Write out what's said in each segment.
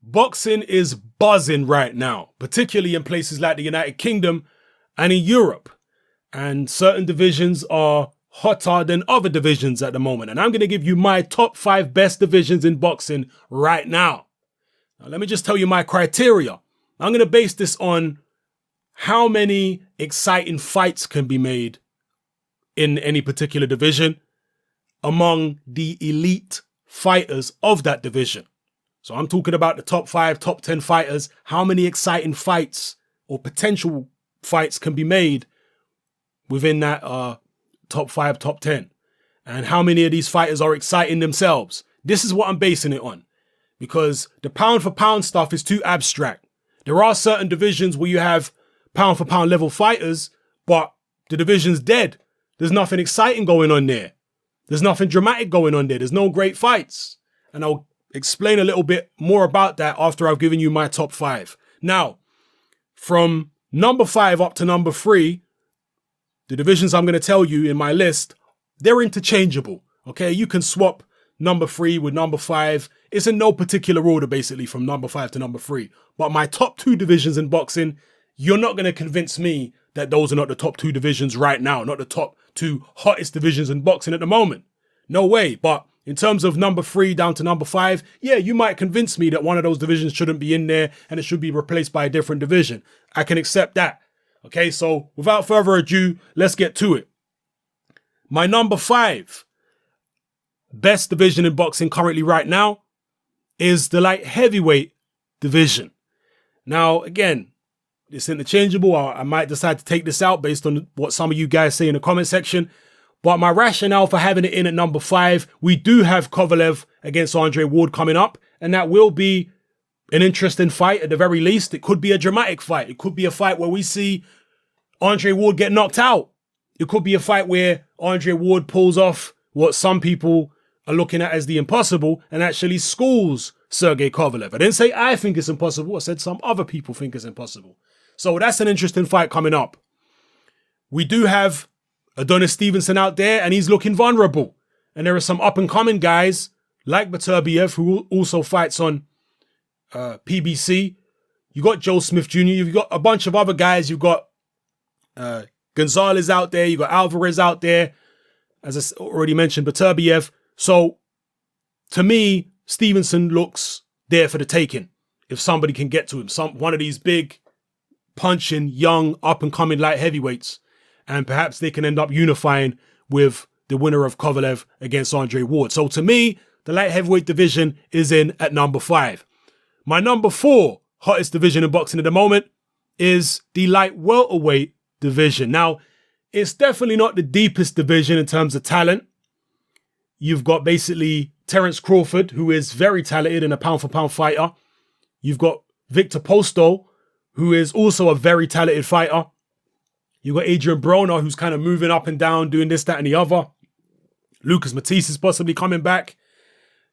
Boxing is buzzing right now, particularly in places like the United Kingdom and in Europe. And certain divisions are hotter than other divisions at the moment. And I'm going to give you my top 5 best divisions in boxing right now. Now, let me just tell you my criteria. I'm going to base this on how many exciting fights can be made in any particular division among the elite fighters of that division. So I'm talking about the top 5, top 10 fighters, how many exciting fights or potential fights can be made within that top 5, top 10. And how many of these fighters are exciting themselves. This is what I'm basing it on. Because the pound for pound stuff is too abstract. There are certain divisions where you have pound for pound level fighters, but the division's dead. There's nothing exciting going on there. There's nothing dramatic going on there. There's no great fights. And I'll explain a little bit more about that after I've given you my top 5. Now, from number 5 up to number 3, the divisions I'm going to tell you in my list, they're interchangeable. Okay, you can swap number 3 with number 5. It's in no particular order, basically, from number 5 to number 3. But my top 2 divisions in boxing, you're not going to convince me that those are not the top 2 divisions right now, not the top 2 hottest divisions in boxing at the moment. No way. But in terms of number 3 down to number 5, yeah, you might convince me that one of those divisions shouldn't be in there and it should be replaced by a different division. I can accept that. Okay, so without further ado, let's get to it. My number 5 best division in boxing currently right now is the light heavyweight division. Now, again, it's interchangeable. I might decide to take this out based on what some of you guys say in the comment section. But my rationale for having it in at number 5, we do have Kovalev against Andre Ward coming up, and that will be an interesting fight at the very least. It could be a dramatic fight. It could be a fight where we see Andre Ward get knocked out. It could be a fight where Andre Ward pulls off what some people are looking at as the impossible and actually schools Sergey Kovalev. I didn't say I think it's impossible. I said some other people think it's impossible. So that's an interesting fight coming up. We do have Adonis Stevenson out there, and he's looking vulnerable. And there are some up-and-coming guys like Beterbiev, who also fights on PBC. You got Joe Smith Jr. You've got a bunch of other guys. You've got Gonzalez out there. You've got Alvarez out there. As I already mentioned, Beterbiev. So, to me, Stevenson looks there for the taking. If somebody can get to him. One of these big, punching, young, up-and-coming light heavyweights. And perhaps they can end up unifying with the winner of Kovalev against Andre Ward. So to me, the light heavyweight division is in at number 5. My number 4 hottest division in boxing at the moment is the light welterweight division. Now, it's definitely not the deepest division in terms of talent. You've got basically Terence Crawford, who is very talented and a pound-for-pound fighter. You've got Victor Postol, who is also a very talented fighter. You've got Adrian Broner, who's kind of moving up and down, doing this, that, and the other. Lucas Matisse is possibly coming back.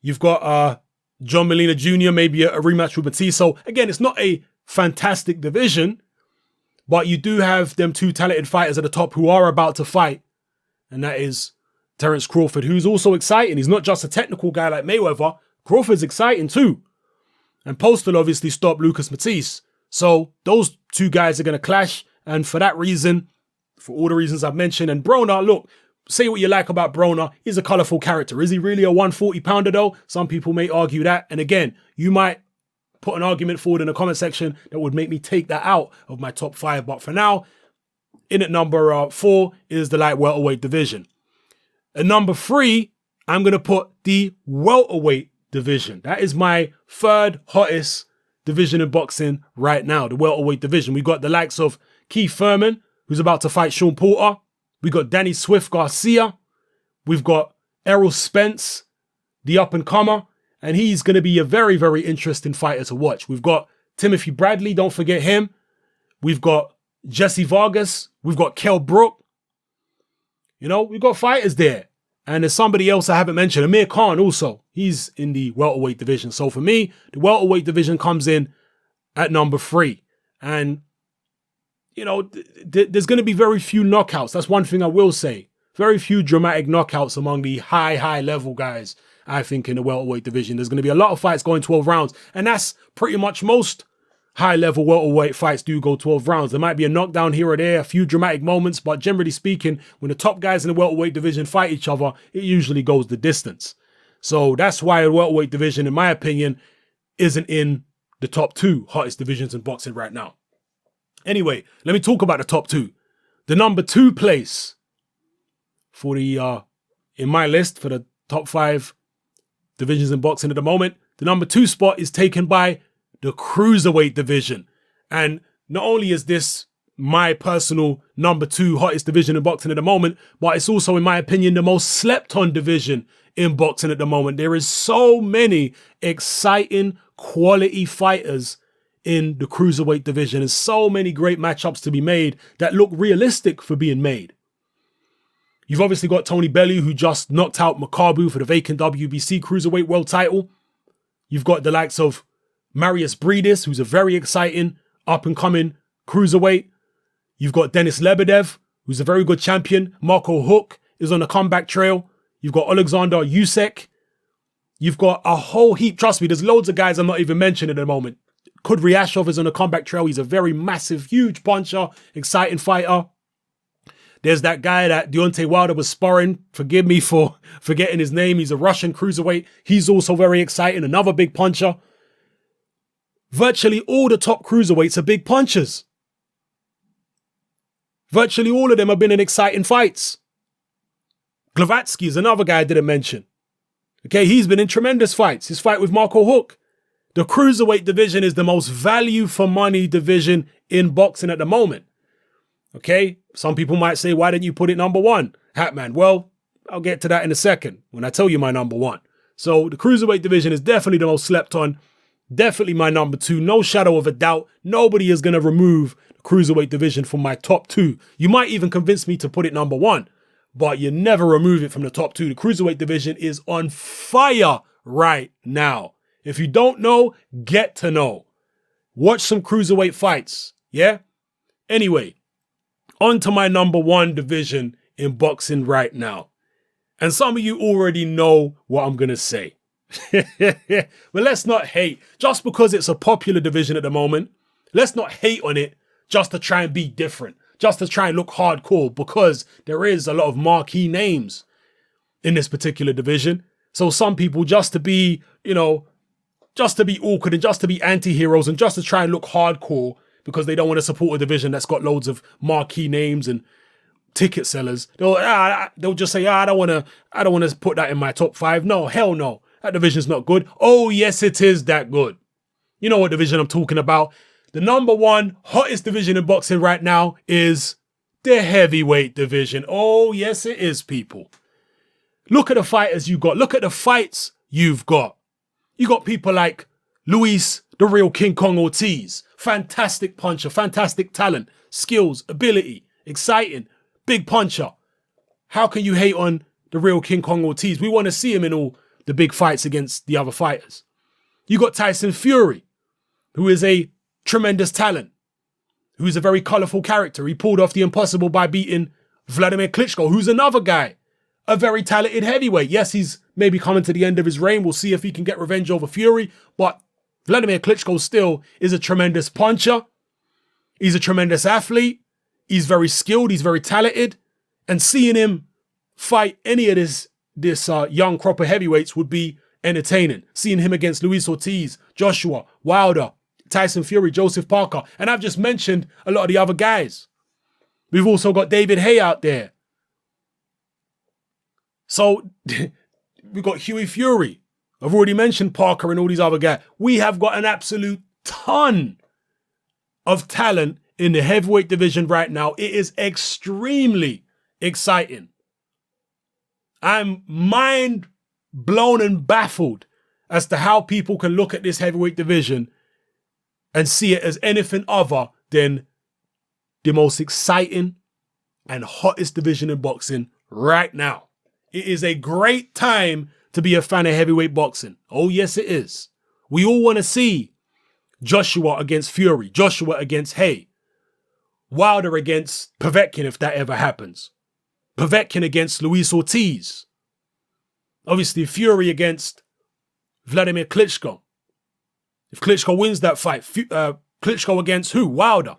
You've got John Molina Jr., maybe a rematch with Matisse. So, again, it's not a fantastic division, but you do have them 2 talented fighters at the top who are about to fight. And that is Terence Crawford, who's also exciting. He's not just a technical guy like Mayweather. Crawford's exciting too. And Postol obviously stopped Lucas Matisse. So, those 2 guys are going to clash. And for that reason, for all the reasons I've mentioned, and Broner, look, say what you like about Broner, he's a colourful character. Is he really a 140-pounder though? Some people may argue that. And again, you might put an argument forward in the comment section that would make me take that out of my top 5. But for now, in at number 4 is the light welterweight division. At number 3, I'm going to put the welterweight division. That is my 3rd hottest division in boxing right now, the welterweight division. We've got the likes of Keith Thurman, who's about to fight Sean Porter. We've got Danny Swift Garcia. We've got Errol Spence, the up-and-comer. And he's going to be a very, very interesting fighter to watch. We've got Timothy Bradley, don't forget him. We've got Jesse Vargas. We've got Kell Brook. You know, we've got fighters there. And there's somebody else I haven't mentioned, Amir Khan also. He's in the welterweight division. So for me, the welterweight division comes in at number 3. And you know, there's going to be very few knockouts. That's one thing I will say. Very few dramatic knockouts among the high level guys. I think, in the welterweight division. There's going to be a lot of fights going 12 rounds, and that's pretty much most high-level welterweight fights do go 12 rounds. There might be a knockdown here or there, a few dramatic moments, but generally speaking, when the top guys in the welterweight division fight each other, it usually goes the distance. So that's why the welterweight division, in my opinion, isn't in the top 2 hottest divisions in boxing right now. Anyway, let me talk about the top 2. The number 2 place for the, in my list, for the top 5 divisions in boxing at the moment, the number 2 spot is taken by the Cruiserweight Division. And not only is this my personal number 2 hottest division in boxing at the moment, but it's also, in my opinion, the most slept on division in boxing at the moment. There is so many exciting, quality fighters in the Cruiserweight Division, and so many great matchups to be made that look realistic for being made. You've obviously got Tony Bellew, who just knocked out Makabu for the vacant WBC Cruiserweight World title. You've got the likes of Marius Bridis, who's a very exciting up-and-coming cruiserweight. You've got Denis Lebedev, who's a very good champion. Marco Huck is on a comeback trail. You've got Alexander Usyk. You've got a whole heap. Trust me, there's loads of guys I'm not even mentioning at the moment. Kudryashov is on a comeback trail. He's a very massive, huge puncher, exciting fighter. There's that guy that Deontay Wilder was sparring. Forgive me for forgetting his name. He's a Russian cruiserweight. He's also very exciting. Another big puncher. Virtually all the top cruiserweights are big punchers. Virtually all of them have been in exciting fights. Glavatsky is another guy I didn't mention. Okay, he's been in tremendous fights. His fight with Marco Huck. The Cruiserweight division is the most value for money division in boxing at the moment. Okay, some people might say, why didn't you put it number 1, Hatman? Well, I'll get to that in a second when I tell you my number 1. So the Cruiserweight division is definitely the most slept on. Definitely my number 2, no shadow of a doubt. Nobody is going to remove the Cruiserweight division from my top 2. You might even convince me to put it number 1, but you never remove it from the top 2. The Cruiserweight division is on fire right now. If you don't know, get to know. Watch some Cruiserweight fights, yeah? Anyway, on to my number 1 division in boxing right now. And some of you already know what I'm going to say. But let's not hate just because it's a popular division at the moment. Let's not hate on it just to try and be different, just to try and look hardcore, because there is a lot of marquee names in this particular division. So some people, just to be, just to be awkward and just to be anti-heroes and just to try and look hardcore because they don't want to support a division that's got loads of marquee names and ticket sellers, they'll just say, I don't want to put that in my top 5. No, hell no. That division's not good. Oh, yes, it is that good. You know what division I'm talking about. The number 1 hottest division in boxing right now is the heavyweight division. Oh, yes, it is, people. Look at the fighters you got. Look at the fights you've got. You got people like Luis, the real King Kong Ortiz. Fantastic puncher, fantastic talent, skills, ability, exciting, big puncher. How can you hate on the real King Kong Ortiz? We want to see him in all the big fights against the other fighters. You got Tyson Fury, who is a tremendous talent, who is a very colorful character. He pulled off the impossible by beating Vladimir Klitschko, who's another guy, a very talented heavyweight. Yes, he's maybe coming to the end of his reign. We'll see if he can get revenge over Fury, but Vladimir Klitschko still is a tremendous puncher. He's a tremendous athlete. He's very skilled. He's very talented. And seeing him fight any of this young crop of heavyweights would be entertaining. Seeing him against Luis Ortiz, Joshua, Wilder, Tyson Fury, Joseph Parker. And I've just mentioned a lot of the other guys. We've also got David Haye out there. So we've got Huey Fury. I've already mentioned Parker and all these other guys. We have got an absolute ton of talent in the heavyweight division right now. It is extremely exciting. I'm mind blown and baffled as to how people can look at this heavyweight division and see it as anything other than the most exciting and hottest division in boxing right now. It is a great time to be a fan of heavyweight boxing. Oh, yes, it is. We all want to see Joshua against Fury, Joshua against Haye, Wilder against Povetkin if that ever happens, Povetkin against Luis Ortiz. Obviously, Fury against Vladimir Klitschko. If Klitschko wins that fight, Klitschko against who? Wilder.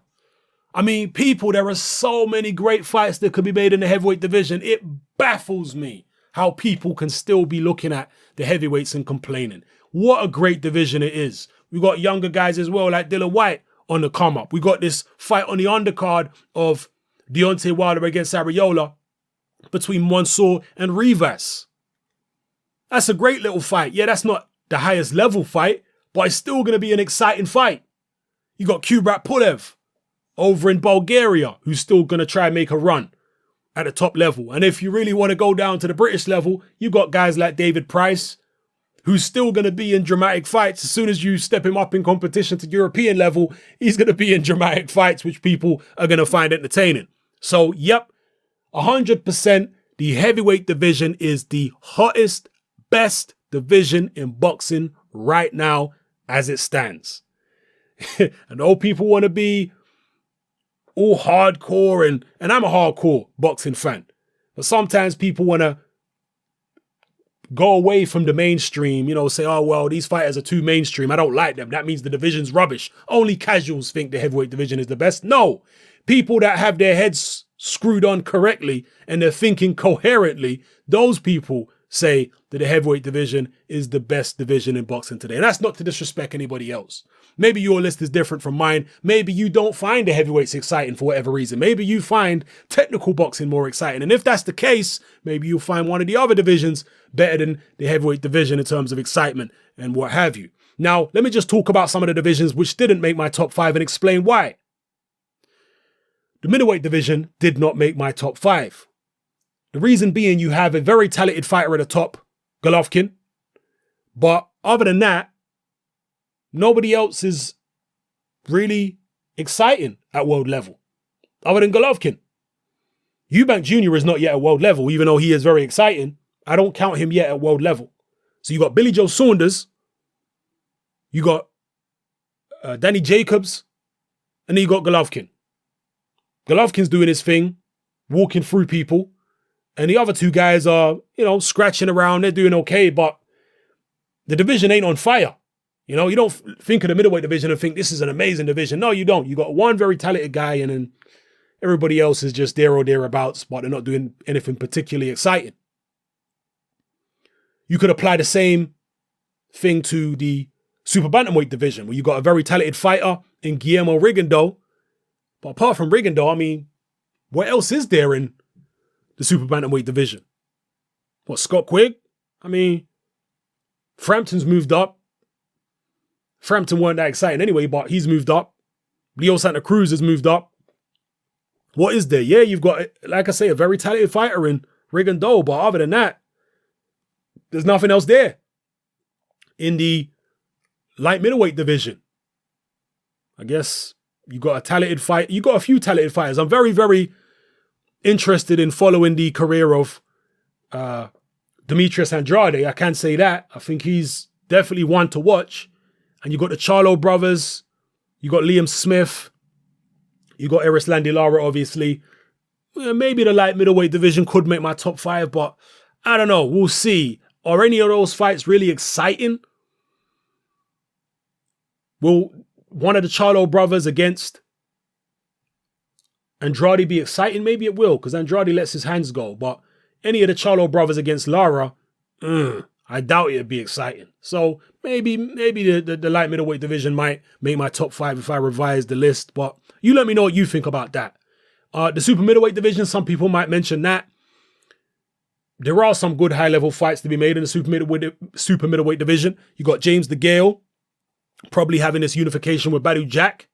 I mean, people, there are so many great fights that could be made in the heavyweight division. It baffles me how people can still be looking at the heavyweights and complaining. What a great division it is. We got younger guys as well, like Dillian Whyte on the come up. We got this fight on the undercard of Deontay Wilder against Arreola between Mansour and Rivas. That's a great little fight. Yeah, that's not the highest level fight, but it's still going to be an exciting fight. You got Kubrat Pulev over in Bulgaria, who's still going to try and make a run at the top level. And if you really want to go down to the British level, you got guys like David Price, who's still going to be in dramatic fights. As soon as you step him up in competition to European level, he's going to be in dramatic fights, which people are going to find entertaining. So, yep, 100%, the heavyweight division is the hottest, best division in boxing right now as it stands. I know people want to be all hardcore, and I'm a hardcore boxing fan. But sometimes people want to go away from the mainstream, say, oh, well, these fighters are too mainstream. I don't like them. That means the division's rubbish. Only casuals think the heavyweight division is the best. No, people that have their heads screwed on correctly and they're thinking coherently, those people say that the heavyweight division is the best division in boxing today. And that's not to disrespect anybody else. Maybe your list is different from mine. Maybe you don't find the heavyweights exciting for whatever reason. Maybe you find technical boxing more exciting. And if that's the case, maybe you'll find one of the other divisions better than the heavyweight division in terms of excitement and what have you. Now, let me just talk about some of the divisions which didn't make my top 5 and explain why. The middleweight division did not make my top 5. The reason being, you have a very talented fighter at the top, Golovkin. But other than that, nobody else is really exciting at world level, other than Golovkin. Eubank Jr. is not yet at world level, even though he is very exciting. I don't count him yet at world level. So you got Billy Joe Saunders, you got Danny Jacobs, and then you got Golovkin. Golovkin's doing his thing, walking through people. And the other two guys are, scratching around. They're doing okay, but the division ain't on fire. You don't think of the middleweight division and think this is an amazing division. No, you don't. You got one very talented guy and then everybody else is just there or thereabouts, but they're not doing anything particularly exciting. You could apply the same thing to the super bantamweight division where you got a very talented fighter in Guillermo Rigondeaux. But apart from Rigondeaux, I mean, what else is there in the super bantamweight division? What, Scott Quigg? I mean, Frampton's moved up. Frampton weren't that exciting anyway, but he's moved up. Leo Santa Cruz has moved up. What is there? Yeah, you've got, like I say, a very talented fighter in Rigondeaux, but other than that, there's nothing else there. In the light middleweight division, I guess you got a talented fight. You got a few talented fighters. I'm very, very interested in following the career of Demetrius Andrade. I can say that. I think he's definitely one to watch. And you got the Charlo brothers. You got Liam Smith. You got Erislandy Lara, obviously. Maybe the light middleweight division could make my top 5, but I don't know. We'll see. Are any of those fights really exciting? Will one of the Charlo brothers against Andrade be exciting? Maybe it will, because Andrade lets his hands go. But any of the Charlo brothers against Lara, I doubt it'd be exciting. So maybe the light middleweight division might make my top 5 if I revise the list. But you let me know what you think about that. The super middleweight division, some people might mention that. There are some good high-level fights to be made in the super middleweight division. You got James DeGale probably having this unification with Badou Jack.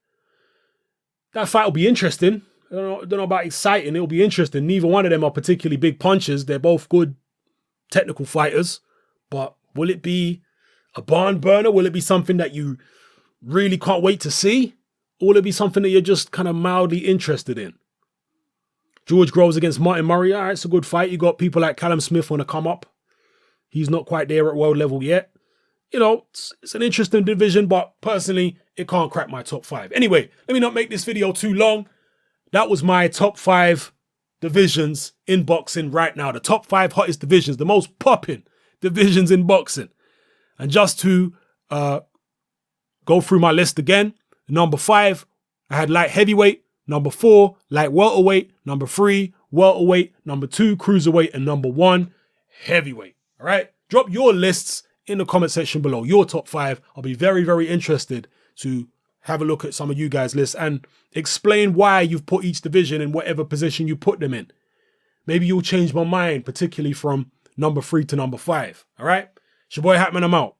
That fight will be interesting. I don't know about exciting. It'll be interesting. Neither one of them are particularly big punchers. They're both good technical fighters. But will it be a barn burner? Will it be something that you really can't wait to see? Or will it be something that you're just kind of mildly interested in? George Groves against Martin Murray. All right, it's a good fight. You got people like Callum Smith on the come up. He's not quite there at world level yet. It's an interesting division, but personally, it can't crack my top 5. Anyway, let me not make this video too long. That was my top 5 divisions in boxing right now. The top 5 hottest divisions, the most popping divisions in boxing. And just to go through my list again, number 5, I had light heavyweight. Number 4, light welterweight. Number 3, welterweight. Number 2, cruiserweight. And number 1, heavyweight. All right? Drop your lists in the comment section below, your top 5. I'll be very, very interested to have a look at some of you guys' lists and explain why you've put each division in whatever position you put them in. Maybe you'll change my mind, particularly from number 3 to number 5. All right? It's your boy Hatman, I'm out.